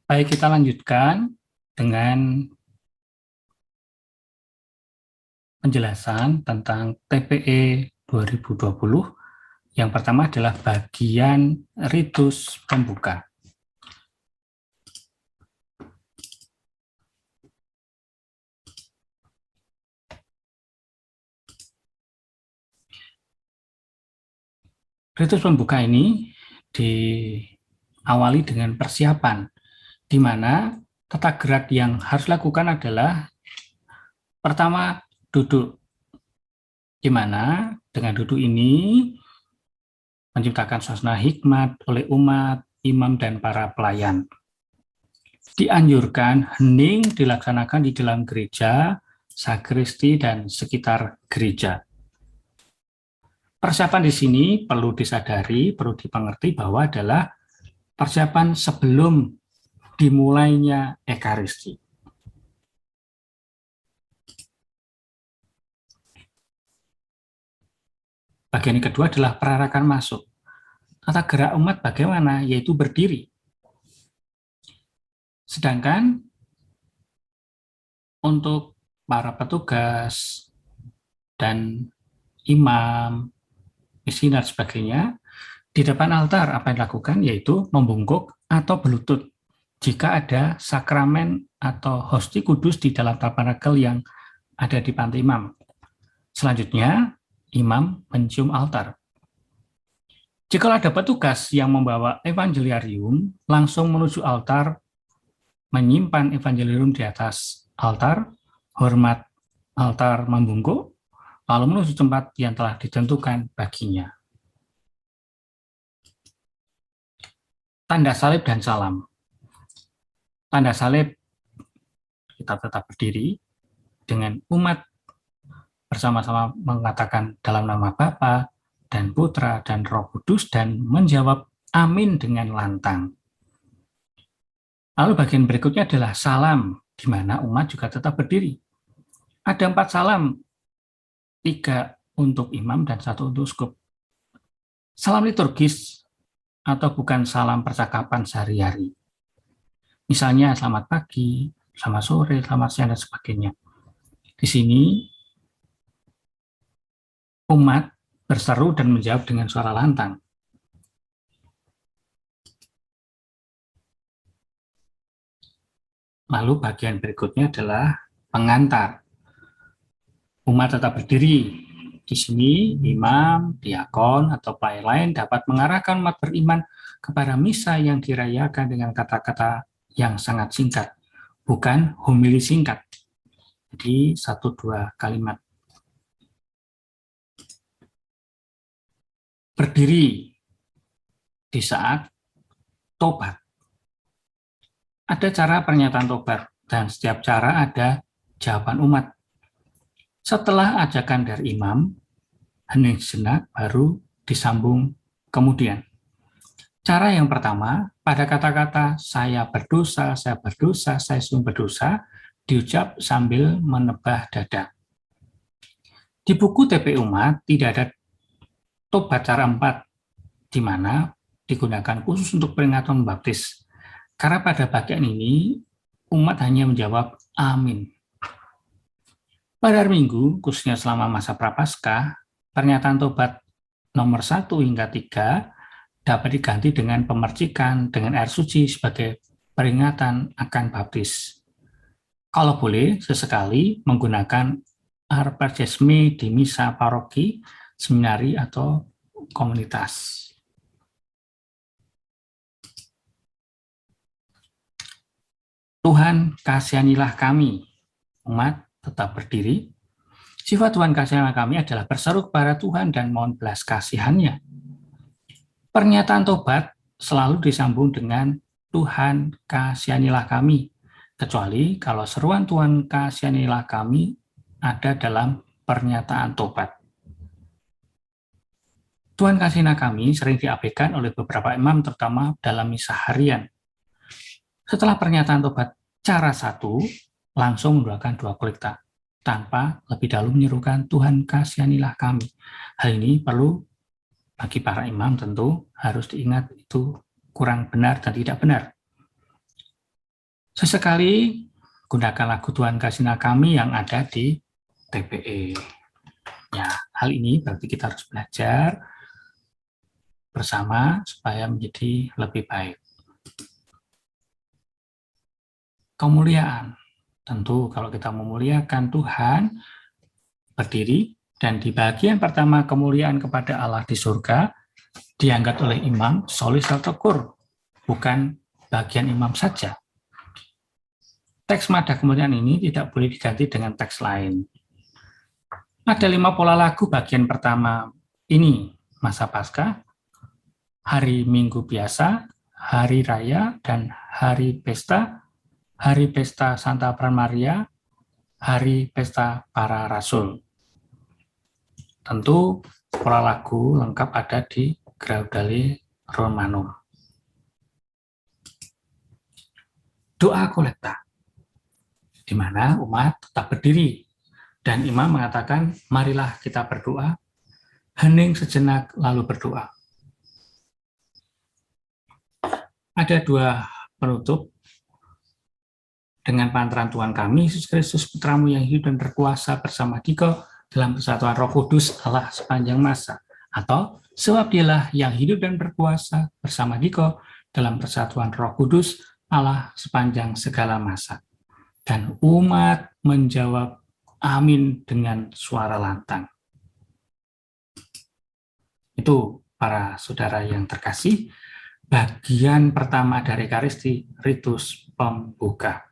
Baik, kita lanjutkan dengan penjelasan tentang TPE 2020. Yang pertama adalah bagian ritus pembuka. Ritus pembuka ini diawali dengan persiapan, di mana tata gerak yang harus dilakukan adalah pertama duduk, di mana dengan duduk ini menciptakan suasana hikmat oleh umat, imam, dan para pelayan. Dianjurkan hening dilaksanakan di dalam gereja, sakristi, dan sekitar gereja. Persiapan di sini perlu disadari, perlu dipengerti bahwa adalah persiapan sebelum dimulainya Ekaristi. Bagian kedua adalah perarakan masuk. Tata gerak umat bagaimana? Yaitu berdiri. Sedangkan untuk para petugas dan imam, misi dan sebagainya, di depan altar apa yang dilakukan yaitu membungkuk atau berlutut jika ada sakramen atau hosti kudus di dalam tabernakel yang ada di pantai imam. Selanjutnya, imam mencium altar. Jika ada petugas yang membawa evangeliarium, langsung menuju altar, menyimpan evangeliarium di atas altar, hormat altar membungkuk, lalu menuju tempat yang telah ditentukan baginya. Tanda salib dan salam. Tanda salib, kita tetap berdiri dengan umat bersama-sama mengatakan dalam nama Bapa dan Putra dan Roh Kudus dan menjawab amin dengan lantang. Lalu bagian berikutnya adalah salam, di mana umat juga tetap berdiri. Ada 4 salam, 3 untuk imam dan 1 untuk uskup. Salam liturgis atau bukan salam percakapan sehari-hari. Misalnya selamat pagi, selamat sore, selamat siang, dan sebagainya. Di sini umat berseru dan menjawab dengan suara lantang. Lalu bagian berikutnya adalah pengantar. Umat tetap berdiri. Di sini imam, diakon, atau pelayan lain dapat mengarahkan umat beriman kepada misa yang dirayakan dengan kata-kata yang sangat singkat, bukan homili singkat. Jadi 1-2 kalimat. Berdiri di saat tobat. Ada cara pernyataan tobat, dan setiap cara ada jawaban umat. Setelah ajakan dari imam, hening sejenak baru disambung kemudian. Cara yang pertama, pada kata-kata saya berdosa, saya sungguh berdosa, diucap sambil menebah dada. Di buku TP Umat tidak ada tobat cara 4, di mana digunakan khusus untuk peringatan membaptis. Karena pada bagian ini, umat hanya menjawab amin. Pada hari Minggu, khususnya selama masa Prapaskah, pernyataan tobat nomor 1 hingga 3 dapat diganti dengan pemercikan dengan air suci sebagai peringatan akan baptis. Kalau boleh, sesekali menggunakan arpajesme di misa paroki, seminari, atau komunitas. Tuhan, kasihanilah kami. Umat tetap berdiri. Sifat Tuhan kasihanilah kami adalah berseru kepada Tuhan dan mohon belas kasihannya. Pernyataan tobat selalu disambung dengan Tuhan kasihanilah kami, kecuali kalau seruan Tuhan kasihanilah kami ada dalam pernyataan tobat. Tuhan kasihanilah kami sering diabaikan oleh beberapa imam, terutama dalam misa harian. Setelah pernyataan tobat cara 1, langsung mendoakan 2 kolekta, tanpa lebih dahulu menyerukan Tuhan kasihanilah kami. Hal ini perlu bagi para imam tentu harus diingat itu kurang benar dan tidak benar. Sesekali gunakan lagu Tuhan Kasihlah Kami yang ada di TPE. Ya, hal ini berarti kita harus belajar bersama supaya menjadi lebih baik. Kemuliaan. Tentu kalau kita memuliakan Tuhan, berdiri, dan di bagian pertama kemuliaan kepada Allah di surga, diangkat oleh imam solis atau kur, bukan bagian imam saja. Teks nada kemuliaan ini tidak boleh diganti dengan teks lain. Ada 5 pola lagu bagian pertama ini, masa Paskah, hari Minggu biasa, hari raya, dan hari pesta Santa Pramaria, hari pesta para rasul. Tentu pola lagu lengkap ada di Graudale Romanum. Doa kolekta, di mana umat tetap berdiri, dan imam mengatakan, marilah kita berdoa, hening sejenak lalu berdoa. Ada 2 penutup, dengan pantaran Tuhan kami, Yesus Kristus, Putramu yang hidup dan berkuasa bersama Dikau dalam persatuan Roh Kudus Allah sepanjang masa. Atau, sebab dialah yang hidup dan berkuasa bersama Dikau dalam persatuan Roh Kudus Allah sepanjang segala masa. Dan umat menjawab amin dengan suara lantang. Itu para saudara yang terkasih, bagian pertama dari Ekaristi, ritus pembuka.